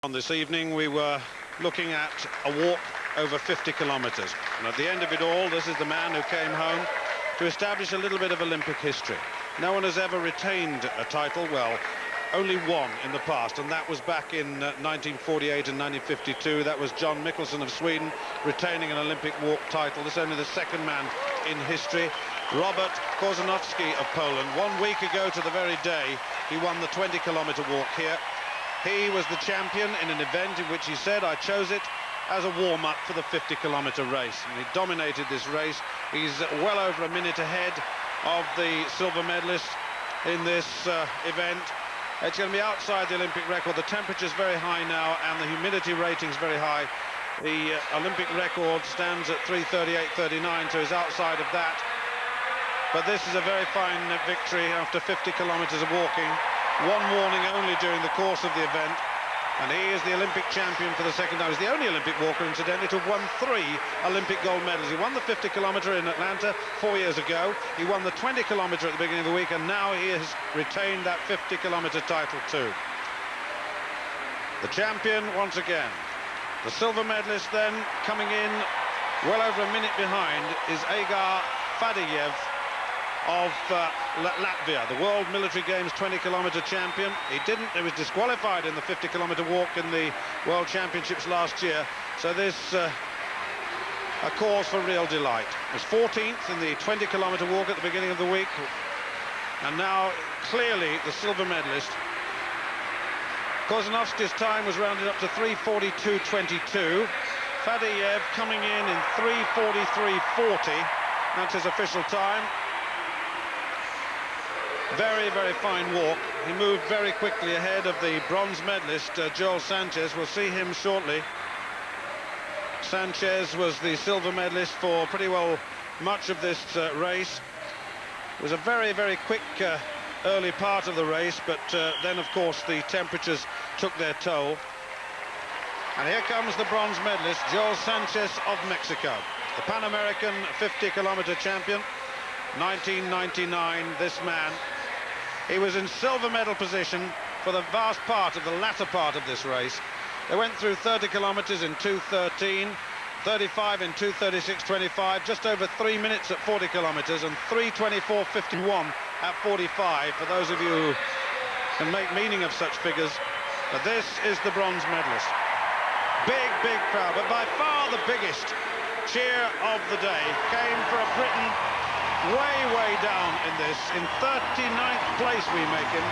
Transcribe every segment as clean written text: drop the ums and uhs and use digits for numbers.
On this evening, we were looking at a walk over 50 kilometres. And at the end of it all, this is the man who came home to establish a little bit of Olympic history. No one has ever retained a title, well, only one in the past, and that was back in 1948 and 1952. That was John Mickelson of Sweden retaining an Olympic walk title. This is only the second man in history. Robert Korzeniowski of Poland, 1 week ago to the very day, he won the 20-kilometre walk here. He was the champion in an event in which he said, I chose it as a warm-up for the 50-kilometre race. And he dominated this race. He's well over a minute ahead of the silver medalist in this event. It's going to be outside the Olympic record. The temperature's very high now and the humidity rating's very high. The Olympic record stands at 3:38.39, so he's outside of that. But this is a very fine victory after 50 kilometres of walking. One warning only during the course of the event, and he is the Olympic champion for the second time. He's the only Olympic walker, incidentally, to have won 3 Olympic gold medals. He won the 50-kilometre in Atlanta 4 years ago. He won the 20-kilometre at the beginning of the week, and now he has retained that 50-kilometre title too. The champion once again. The silver medalist then coming in well over a minute behind is Agar Fadiyev of Latvia, the World Military Games 20-kilometre champion. He was disqualified in the 50-kilometre walk in the World Championships last year, so this a cause for real delight. He was 14th in the 20-kilometre walk at the beginning of the week, and now clearly the silver medalist. Korzeniowski's time was rounded up to 3:42.22. Fadiyev coming in 3:43.40. That's his official time. Very, very fine walk. He moved very quickly ahead of the bronze medalist, Joel Sanchez. We'll see him shortly. Sanchez was the silver medalist for pretty well much of this race. It was a very, very quick early part of the race, but then, of course, the temperatures took their toll. And here comes the bronze medalist, Joel Sanchez of Mexico, the Pan American 50-kilometre champion, 1999, this man. He was in silver medal position for the vast part of the latter part of this race. They went through 30 kilometres in 2:13, 35 in 2:36.25, just over 3 minutes at 40 kilometres, and 3:24.51 at 45, for those of you who can make meaning of such figures. But this is the bronze medalist. Big, big crowd, but by far the biggest cheer of the day came for a Briton way down in this. In 39th place we make him.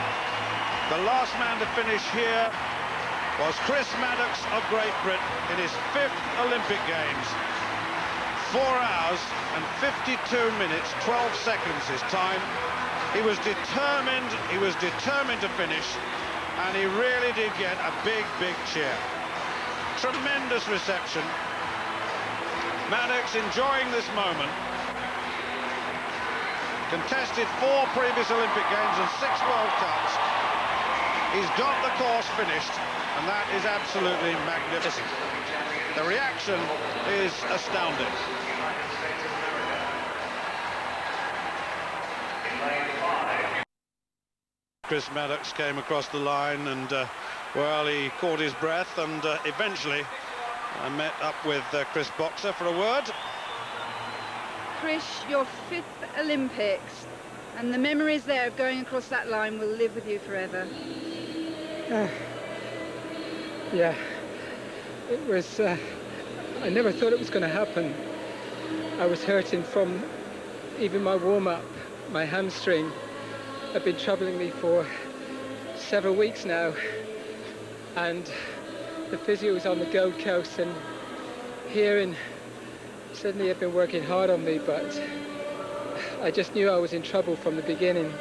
The last man to finish here was Chris Maddocks of Great Britain in his 5th Olympic Games. 4 hours and 52 minutes, 12 seconds his time. He was determined to finish, and he really did get a big, big cheer. Tremendous reception. Maddocks enjoying this moment. Contested 4 previous Olympic Games and 6 World Cups. He's got the course finished, and that is absolutely magnificent. The reaction is astounding. Chris Maddocks came across the line and, well, he caught his breath, and eventually I met up with Chris Boxer for a word. Chris, your 5th Olympics, and the memories there of going across that line will live with you forever. Yeah, it was, I never thought it was going to happen. I was hurting from even my warm-up. My hamstring had been troubling me for several weeks now, and the physio was on the Gold Coast, and here in Sydney had been working hard on me, but I just knew I was in trouble from the beginning.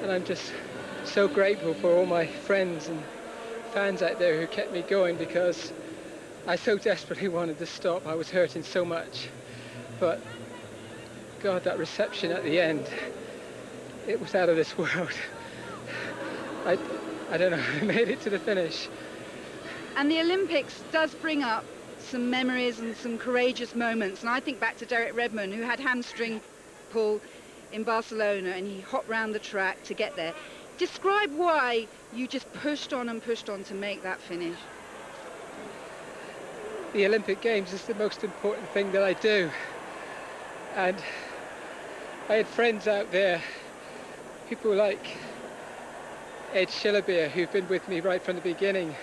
And I'm just so grateful for all my friends and fans out there who kept me going, because I so desperately wanted to stop. I was hurting so much. But God, that reception at the end, it was out of this world. I don't know, I made it to the finish. And the Olympics does bring up some memories and some courageous moments, and I think back to Derek Redmond, who had hamstring pull in Barcelona, and he hopped round the track to get there. Describe why you just pushed on and pushed on to make that finish. The Olympic Games is the most important thing that I do. And I had friends out there, people like Ed Schillerbeer, who've been with me right from the beginning,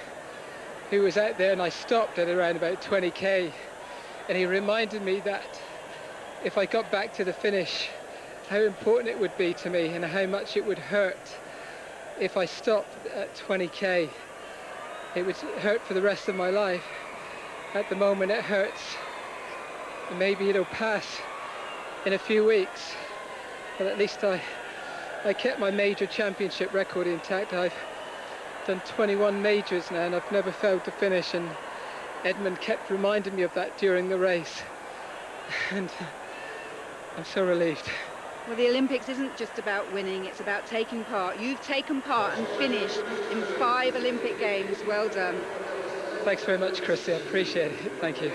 who was out there, and I stopped at around about 20k, and he reminded me that if I got back to the finish, how important it would be to me and how much it would hurt if I stopped at 20k. It would hurt for the rest of my life. At the moment it hurts, and maybe it'll pass in a few weeks, but at least I kept my major championship record intact. I've done 21 majors now and I've never failed to finish, and Edmund kept reminding me of that during the race, and I'm so relieved. Well, the Olympics isn't just about winning, it's about taking part. You've taken part and finished in 5 Olympic Games. Well done. Thanks very much, Chrissy. I appreciate it. Thank you.